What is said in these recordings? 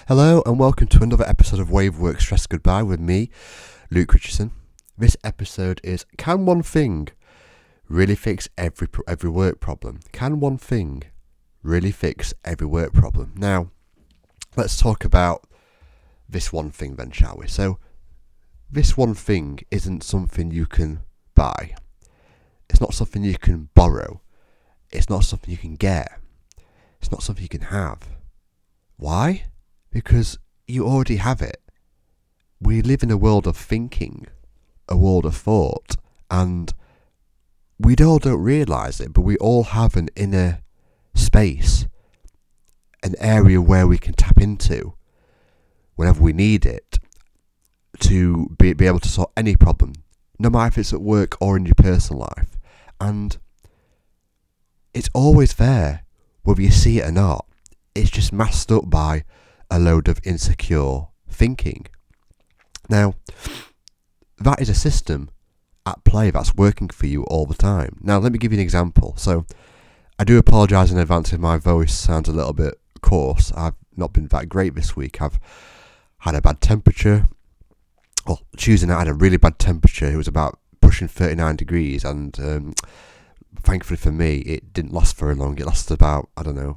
Hello and welcome to another episode of Wave Work Stress Goodbye with me, Luke Richardson. This episode is, can one thing really fix every work problem? Can one thing really fix every work problem? Now, let's talk about this one thing then, shall we? So, this one thing isn't something you can buy. It's not something you can borrow. It's not something you can get. It's not something you can have. Why? Because you already have it. We live in a world of thinking, a world of thought, and we all don't realise it, but we all have an inner space, an area where we can tap into whenever we need it to be able to solve any problem, no matter if it's at work or in your personal life. And it's always there, whether you see it or not. It's just masked up by a load of insecure thinking. Now, that is a system at play that's working for you all the time. Now, let me give you an example. So, I do apologise in advance if my voice sounds a little bit coarse. I've not been that great this week. I've had a bad temperature. Well, Tuesday night I had a really bad temperature. It was about pushing 39 degrees, and thankfully for me, it didn't last very long. It lasted about,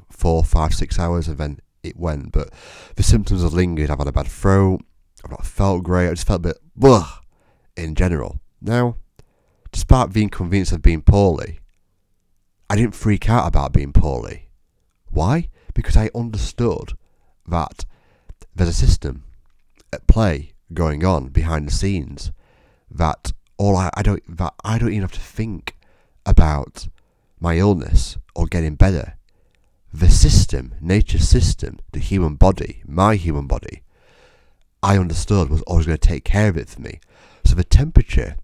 4, 5, 6 hours, and then it went. But the symptoms have lingered. I've had a bad throat. I've not felt great. I just felt a bit ugh in general. Now, despite the inconvenience of being poorly, I didn't freak out about being poorly. Why? Because I understood that there's a system at play going on behind the scenes, that I don't even have to think about my illness or getting better. The system, nature's system, the human body, my human body, I understood was always going to take care of it for me. So the temperature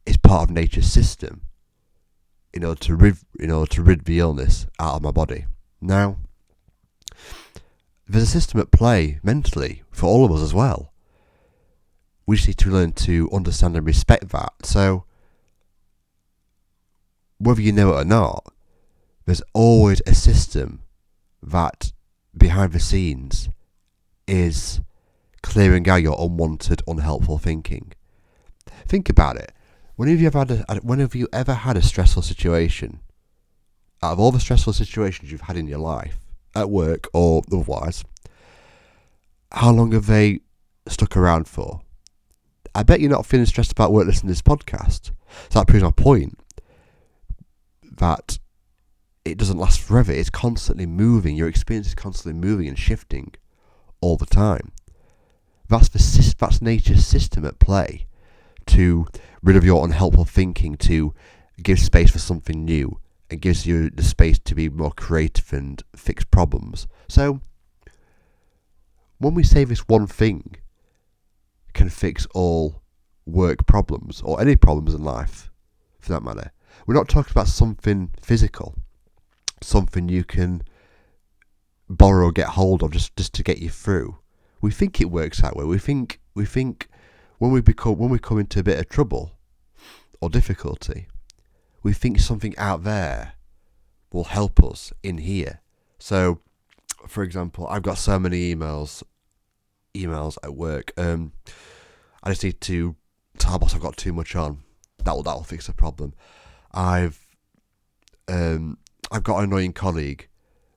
is part of nature's system in order to rid the illness out of my body. Now, there's a system at play mentally for all of us as well. We just need to learn to understand and respect that. So, whether you know it or not, there's always a system that, behind the scenes, is clearing out your unwanted, unhelpful thinking. Think about it. Whenever you ever had a stressful situation, out of all the stressful situations you've had in your life, at work or otherwise, how long have they stuck around for? I bet you're not feeling stressed about work listening to this podcast. So that proves my point, that it doesn't last forever. It's constantly moving. Your experience is constantly moving and shifting all the time. That's nature's system at play to rid of your unhelpful thinking, to give space for something new, and gives you the space to be more creative and fix problems. So, when we say this one thing can fix all work problems, or any problems in life for that matter, we're not talking about something physical, something you can borrow or get hold of just to get you through. We think it works that way. We think when we come into a bit of trouble or difficulty, we think something out there will help us in here. So, for example, I've got so many emails at work. I just need to tell boss I've got too much on. That'll fix the problem. I've got an annoying colleague.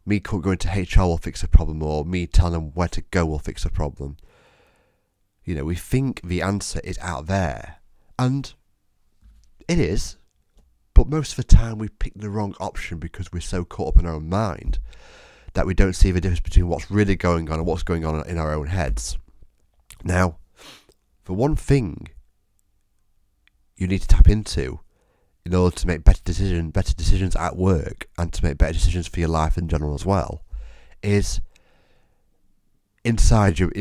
Me going to HR will fix the problem, or me telling them where to go will fix the problem. We think the answer is out there, and it is. But most of the time we pick the wrong option because we're so caught up in our own mind that we don't see the difference between what's really going on and what's going on in our own heads. Now, for one thing you need to tap into in order to make better decisions at work, and to make better decisions for your life in general as well, is inside your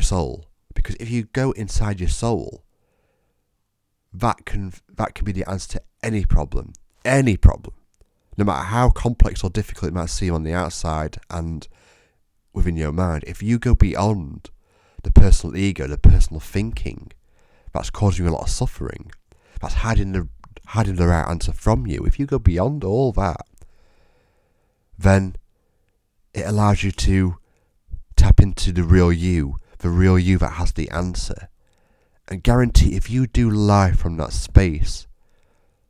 soul. Because if you go inside your soul, that can be the answer to any problem, no matter how complex or difficult it might seem on the outside and within your mind. If you go beyond the personal ego, the personal thinking that's causing you a lot of suffering, that's hiding the right answer from you, if you go beyond all that, then it allows you to tap into to the real you that has the answer. And guarantee if you do life from that space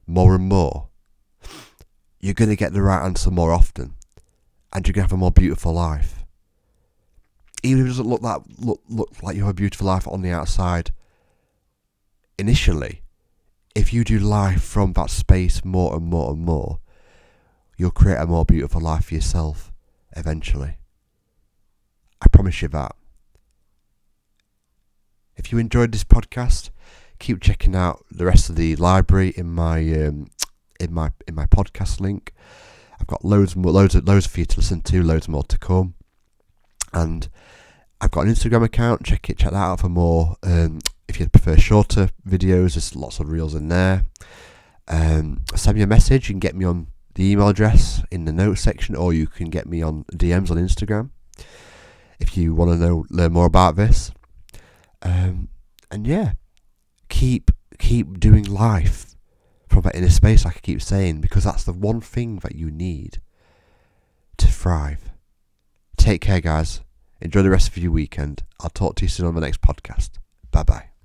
more and more, you're going to get the right answer more often. And you're going to have a more beautiful life. Even if it doesn't look like you have a beautiful life on the outside initially, if you do life from that space more and more and more, you'll create a more beautiful life for yourself eventually. I promise you that. If you enjoyed this podcast, keep checking out the rest of the library in my podcast link. I've got loads for you to listen to, loads more to come, and I've got an Instagram account. Check that out for more. If you prefer shorter videos, there's lots of reels in there. Send me a message. You can get me on the email address in the notes section, or you can get me on DMs on Instagram if you want to learn more about this. And yeah, keep doing life from that inner space, like I keep saying, because that's the one thing that you need to thrive. Take care, guys. Enjoy the rest of your weekend. I'll talk to you soon on the next podcast. Bye bye.